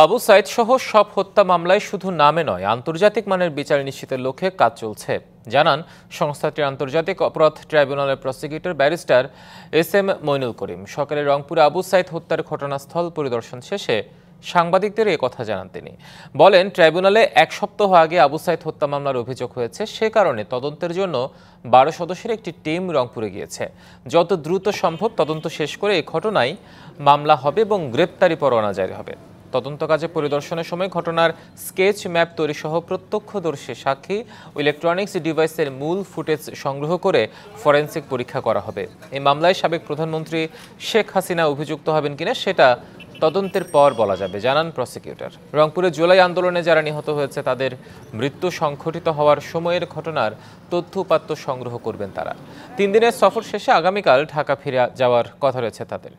আবু সাইদ সহ সব হত্যা মামলায় শুধু নামে নয়, আন্তর্জাতিক মানের বিচার নিশ্চিতের লক্ষ্যে কাজ চলছে জানান সংস্থাটির আন্তর্জাতিক অপরাধ ট্রাইব্যুনালের প্রসিকিউটর ব্যারিস্টার এস.এম. মইনুল করিম। সকালে রংপুরে আবু সাইদ হত্যার ঘটনাস্থল পরিদর্শন শেষে সাংবাদিকদের এ কথা জানান তিনি। বলেন, ট্রাইব্যুনালে এক সপ্তাহ আগে আবু সাইদ হত্যা মামলার অভিযোগ হয়েছে, সে কারণে তদন্তের জন্য 12 সদস্যের একটি টিম রংপুরে গিয়েছে। যত দ্রুত সম্ভব তদন্ত শেষ করে এই ঘটনায় মামলা হবে এবং গ্রেপ্তারি পরোয়ানা জারি হবে। তদন্ত কাজে পরিদর্শনের সময় ঘটনার স্কেচ ম্যাপ তৈরি সহ প্রত্যক্ষদর্শী সাক্ষী ও ইলেকট্রনিক্স ডিভাইসের মূল ফুটেজ সংগ্রহ করে ফরেনসিক পরীক্ষা করা হবে। এই মামলায় সাবেক প্রধানমন্ত্রী শেখ হাসিনা অভিযুক্ত হবেন কিনা সেটা তদন্তের পর বলা যাবে, জানান প্রসিকিউটর। রংপুরে জুলাই আন্দোলনে যারা নিহত হয়েছে তাদের মৃত্যু সংঘটিত হওয়ার সময়ের ঘটনার তথ্য উপাত্ত সংগ্রহ করবেন তারা। 3 দিনের সফর শেষে আগামীকাল ঢাকা ফিরে যাওয়ার কথা রয়েছে তাদের।